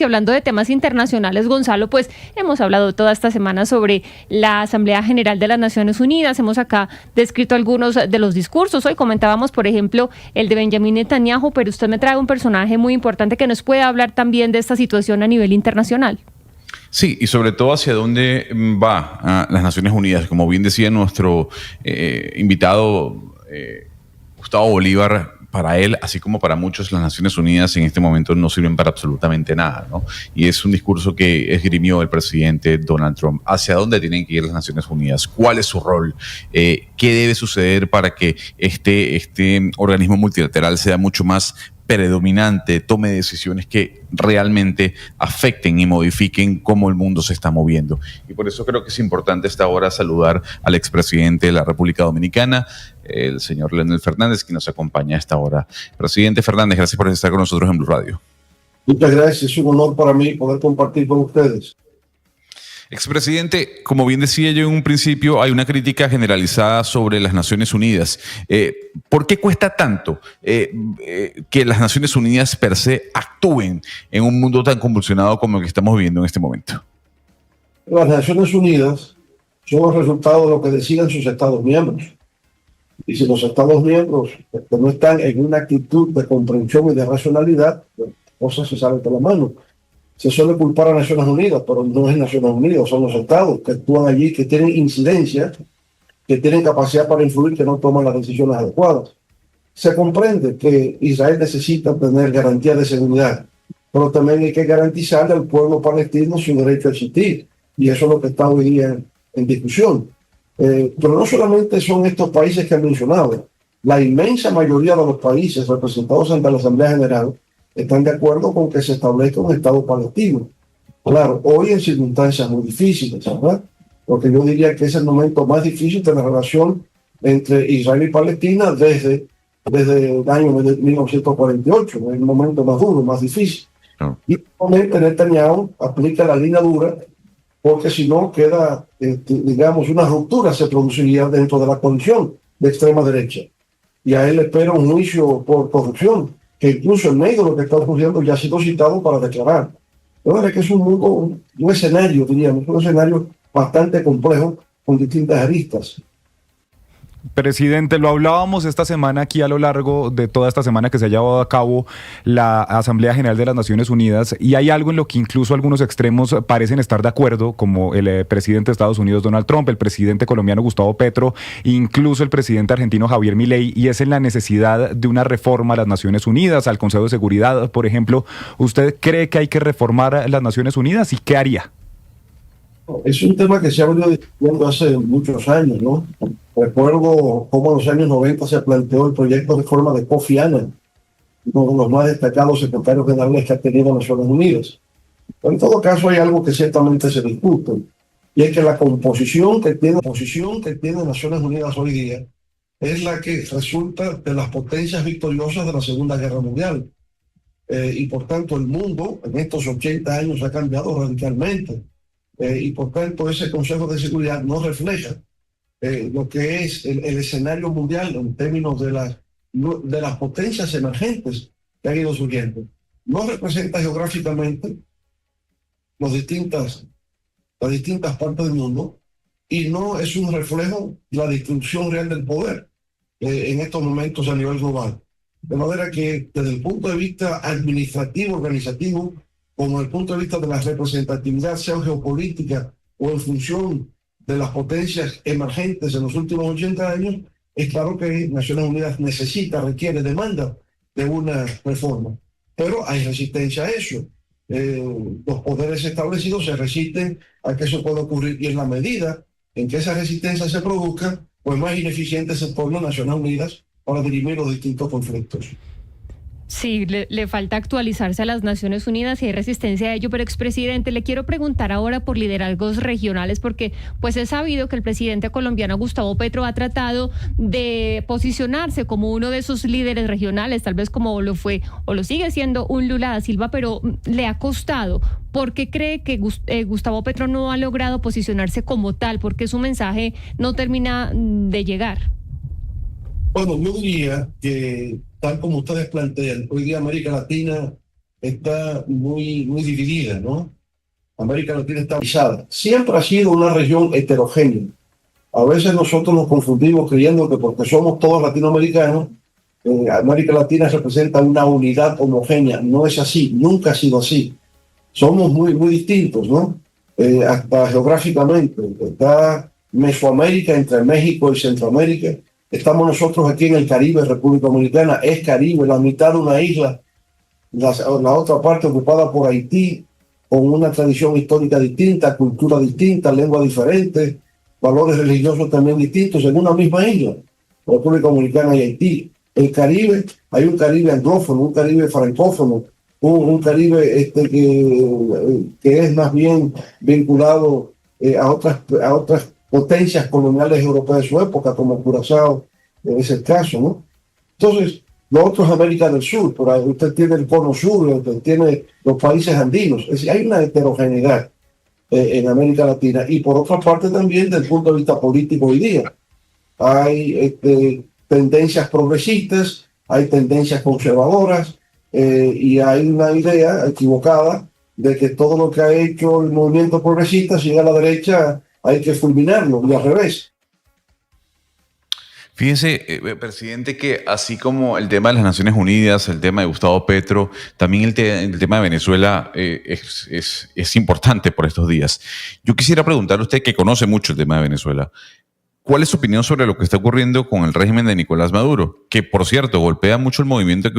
Y hablando de temas internacionales, Gonzalo, pues hemos hablado toda esta semana sobre la Asamblea General de las Naciones Unidas. Hemos acá descrito algunos de los discursos. Hoy comentábamos, por ejemplo, el de Benjamín Netanyahu, pero usted me trae un personaje muy importante que nos puede hablar también de esta situación a nivel internacional. Sí, y sobre todo hacia dónde va las Naciones Unidas. Como bien decía nuestro invitado Gustavo Bolívar, para él, así como para muchos, las Naciones Unidas en este momento no sirven para absolutamente nada, ¿no? Y es un discurso que esgrimió el presidente Donald Trump. ¿Hacia dónde tienen que ir las Naciones Unidas? ¿Cuál es su rol? ¿Qué debe suceder para que este organismo multilateral sea mucho más predominante, tome decisiones que realmente afecten y modifiquen cómo el mundo se está moviendo? Y por eso creo que es importante esta hora saludar al expresidente de la República Dominicana, el señor Leonel Fernández, que nos acompaña a esta hora. Presidente Fernández, gracias por estar con nosotros en Blue Radio. Muchas gracias, es un honor para mí poder compartir con ustedes. Expresidente, como bien decía yo en un principio, hay una crítica generalizada sobre las Naciones Unidas. ¿Por qué cuesta tanto que las Naciones Unidas per se actúen en un mundo tan convulsionado como el que estamos viviendo en este momento? Las Naciones Unidas son el resultado de lo que decidan sus Estados miembros. Y si los Estados miembros que no están en una actitud de comprensión y de racionalidad, pues, cosas se salen de la mano. Se suele culpar a Naciones Unidas, pero no es Naciones Unidas, son los estados que actúan allí, que tienen incidencia, que tienen capacidad para influir, que no toman las decisiones adecuadas. Se comprende que Israel necesita tener garantía de seguridad, pero también hay que garantizarle al pueblo palestino su derecho a existir, y eso es lo que está hoy día en discusión. Pero no solamente son estos países que han mencionado, la inmensa mayoría de los países representados ante la Asamblea General están de acuerdo con que se establezca un Estado palestino. Claro, hoy en circunstancias muy difíciles, ¿verdad? Porque yo diría que es el momento más difícil de la relación entre Israel y Palestina desde el año 1948, es el momento más duro, más difícil. Y obviamente Netanyahu aplica la línea dura, porque si no queda, digamos, una ruptura se produciría dentro de la coalición de extrema derecha. Y a él le espera un juicio por corrupción, que incluso en medio de lo que está ocurriendo ya ha sido citado para declarar. De verdad que es un escenario, diríamos, un escenario bastante complejo con distintas aristas. Presidente, lo hablábamos esta semana aquí a lo largo de toda esta semana que se ha llevado a cabo la Asamblea General de las Naciones Unidas, y hay algo en lo que incluso algunos extremos parecen estar de acuerdo, como el presidente de Estados Unidos Donald Trump, el presidente colombiano Gustavo Petro, incluso el presidente argentino Javier Milei, y es en la necesidad de una reforma a las Naciones Unidas, al Consejo de Seguridad, por ejemplo. ¿Usted cree que hay que reformar las Naciones Unidas y qué haría? Es un tema que se ha venido discutiendo hace muchos años, ¿no? Recuerdo cómo en los años 90 se planteó el proyecto de reforma de Kofi Annan, uno de los más destacados secretarios generales que ha tenido Naciones Unidas. Pero en todo caso hay algo que ciertamente se discute, y es que la composición que tiene Naciones Unidas hoy día es la que resulta de las potencias victoriosas de la Segunda Guerra Mundial. Y por tanto el mundo en estos 80 años ha cambiado radicalmente. Y por tanto ese Consejo de Seguridad no refleja lo que es el escenario mundial en términos de las potencias emergentes que han ido surgiendo. No representa geográficamente las distintas partes del mundo, y no es un reflejo de la distribución real del poder en estos momentos a nivel global. De manera que desde el punto de vista administrativo, organizativo, como desde el punto de vista de la representatividad, sea geopolítica o en función de las potencias emergentes en los últimos 80 años, es claro que Naciones Unidas requiere, demanda de una reforma. Pero hay resistencia a eso. Los poderes establecidos se resisten a que eso pueda ocurrir, y en la medida en que esa resistencia se produzca, pues más ineficiente se tornan Naciones Unidas para dirimir los distintos conflictos. Sí, le falta actualizarse a las Naciones Unidas y hay resistencia a ello, pero expresidente, le quiero preguntar ahora por liderazgos regionales, porque pues es sabido que el presidente colombiano Gustavo Petro ha tratado de posicionarse como uno de esos líderes regionales, tal vez como lo fue o lo sigue siendo un Lula da Silva, pero le ha costado. ¿Por qué cree que Gustavo Petro no ha logrado posicionarse como tal? ¿Por qué su mensaje no termina de llegar? Bueno, yo diría que, tal como ustedes plantean, hoy día América Latina está muy dividida, ¿no? América Latina está dividida. Siempre ha sido una región heterogénea. A veces nosotros nos confundimos creyendo que porque somos todos latinoamericanos, América Latina representa una unidad homogénea. No es así, nunca ha sido así. Somos muy distintos, ¿no? Hasta geográficamente. Está Mesoamérica entre México y Centroamérica. Estamos nosotros aquí en el Caribe, República Dominicana, es Caribe, la mitad de una isla, la otra parte ocupada por Haití, con una tradición histórica distinta, cultura distinta, lengua diferente, valores religiosos también distintos, en una misma isla, República Dominicana y Haití. El Caribe, hay un Caribe anglófono, un Caribe francófono, un Caribe que es más bien vinculado a otras potencias coloniales europeas de su época, como Curazao, es el caso, ¿no? Entonces, lo otro es América del Sur, por ahí usted tiene el Cono Sur, usted tiene los países andinos, es decir, hay una heterogeneidad en América Latina, y por otra parte también desde el punto de vista político hoy día. Hay tendencias progresistas, hay tendencias conservadoras, y hay una idea equivocada de que todo lo que ha hecho el movimiento progresista, si llega a la derecha, hay que fulminarlo, y al revés. Fíjese, presidente, que así como el tema de las Naciones Unidas, el tema de Gustavo Petro, también el tema de Venezuela es importante por estos días. Yo quisiera preguntarle a usted, que conoce mucho el tema de Venezuela, ¿cuál es su opinión sobre lo que está ocurriendo con el régimen de Nicolás Maduro? Que, por cierto, golpea mucho el movimiento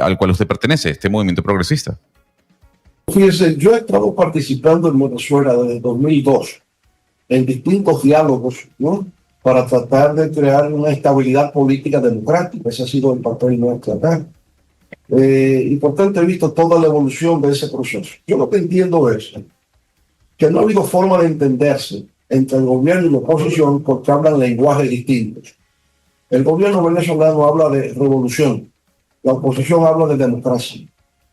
al cual usted pertenece, este movimiento progresista. Fíjese, yo he estado participando en Venezuela desde 2002 en distintos diálogos, ¿no?, para tratar de crear una estabilidad política democrática. Ese ha sido el papel nuestro acá. Y por tanto he visto toda la evolución de ese proceso. Yo lo que entiendo es que no ha habido forma de entenderse entre el gobierno y la oposición porque hablan lenguajes distintos. El gobierno venezolano habla de revolución, la oposición habla de democracia.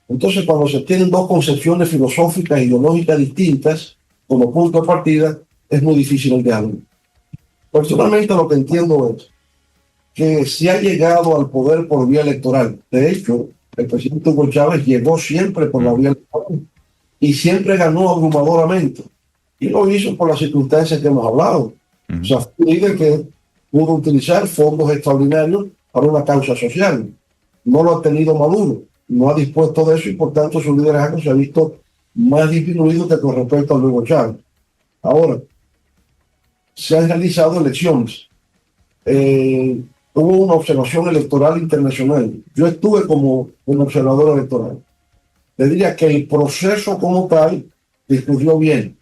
Entonces, cuando se tienen dos concepciones filosóficas e ideológicas distintas como punto de partida, es muy difícil el diálogo. Personalmente lo que entiendo es que se ha llegado al poder por vía electoral. De hecho, el presidente Hugo Chávez llegó siempre por la vía electoral y siempre ganó abrumadoramente. Y lo hizo por las circunstancias que hemos hablado. O sea, fue un líder que pudo utilizar fondos extraordinarios para una causa social. No lo ha tenido Maduro, no ha dispuesto de eso, y por tanto su liderazgo se ha visto más disminuido que con respecto a Hugo Chávez. Ahora, se han realizado elecciones. Hubo una observación electoral internacional. Yo estuve como un observador electoral. Le diría que el proceso como tal discurrió bien.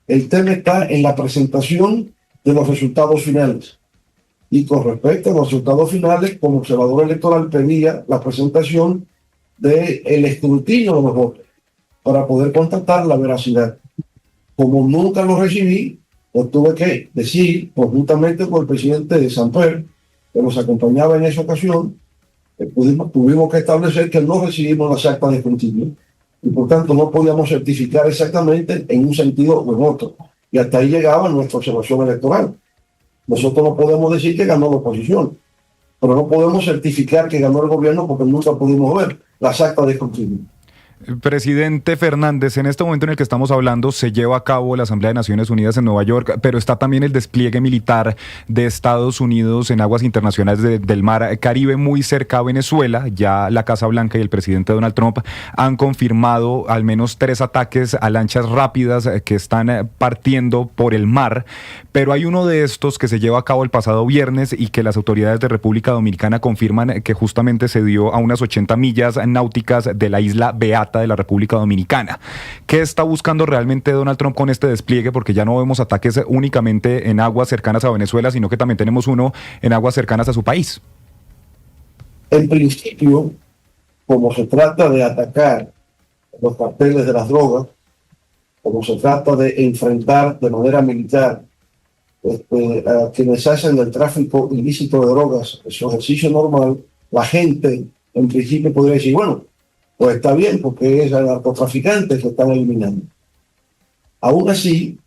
El tema está en la presentación de los resultados finales. Y con respecto a los resultados finales, como observador electoral pedía la presentación del escrutinio de los votos para poder constatar la veracidad. Como nunca lo recibí, pues tuve que decir, conjuntamente con el presidente de Samper, que nos acompañaba en esa ocasión, tuvimos que establecer que no recibimos las actas de escrutinio y por tanto no podíamos certificar exactamente en un sentido o en otro. Y hasta ahí llegaba nuestra observación electoral. Nosotros no podemos decir que ganó la oposición, pero no podemos certificar que ganó el gobierno porque nunca pudimos ver las actas de escrutinio. Presidente Fernández, en este momento en el que estamos hablando se lleva a cabo la Asamblea de Naciones Unidas en Nueva York, pero está también el despliegue militar de Estados Unidos en aguas internacionales del Mar Caribe, muy cerca a Venezuela. Ya la Casa Blanca y el presidente Donald Trump han confirmado al menos 3 ataques a lanchas rápidas que están partiendo por el mar, pero hay uno de estos que se lleva a cabo el pasado viernes y que las autoridades de República Dominicana confirman que justamente se dio a unas 80 millas náuticas de la isla Beata de la República Dominicana. ¿Qué está buscando realmente Donald Trump con este despliegue? Porque ya no vemos ataques únicamente en aguas cercanas a Venezuela, sino que también tenemos uno en aguas cercanas a su país. En principio, como se trata de atacar los carteles de las drogas, como se trata de enfrentar de manera militar a quienes hacen el tráfico ilícito de drogas, su ejercicio normal, la gente en principio podría decir, bueno, pues está bien, porque es a narcotraficantes que están eliminando. Aún así,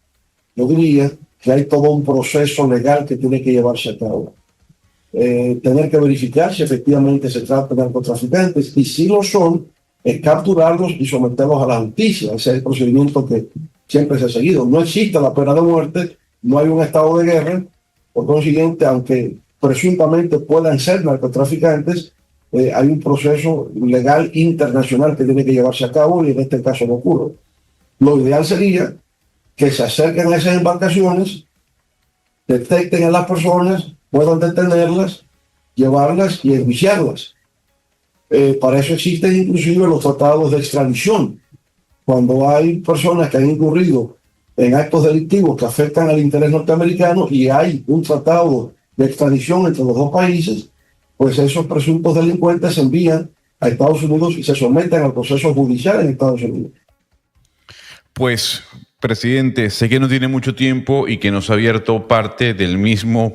yo diría que hay todo un proceso legal que tiene que llevarse a cabo. Tener que verificar si efectivamente se trata de narcotraficantes, y si lo son, es capturarlos y someterlos a la justicia. Ese es el procedimiento que siempre se ha seguido. No existe la pena de muerte, no hay un estado de guerra, por consiguiente, aunque presuntamente puedan ser narcotraficantes, hay un proceso legal internacional que tiene que llevarse a cabo y en este caso no ocurre. Lo ideal sería que se acerquen a esas embarcaciones, detecten a las personas, puedan detenerlas, llevarlas y enjuiciarlas. Para eso existen inclusive los tratados de extradición. Cuando hay personas que han incurrido en actos delictivos que afectan al interés norteamericano y hay un tratado de extradición entre los dos países, pues esos presuntos delincuentes se envían a Estados Unidos y se someten al proceso judicial en Estados Unidos. Pues, presidente, sé que no tiene mucho tiempo y que nos ha abierto parte del mismo,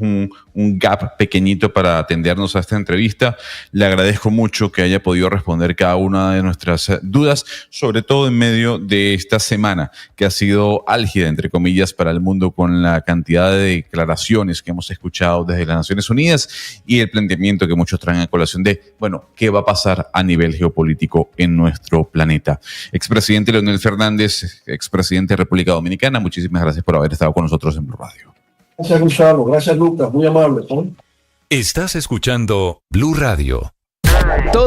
un gap pequeñito para atendernos a esta entrevista. Le agradezco mucho que haya podido responder cada una de nuestras dudas, sobre todo en medio de esta semana que ha sido álgida, entre comillas, para el mundo con la cantidad de declaraciones que hemos escuchado desde las Naciones Unidas y el planteamiento que muchos traen a colación de, bueno, ¿qué va a pasar a nivel geopolítico en nuestro planeta? Expresidente Leonel Fernández, expresidente de República Dominicana, muchísimas gracias por haber estado con nosotros en Blue Radio. Gracias, Gonzalo. Gracias, Lucas. Muy amable, ¿no? Estás escuchando Blue Radio.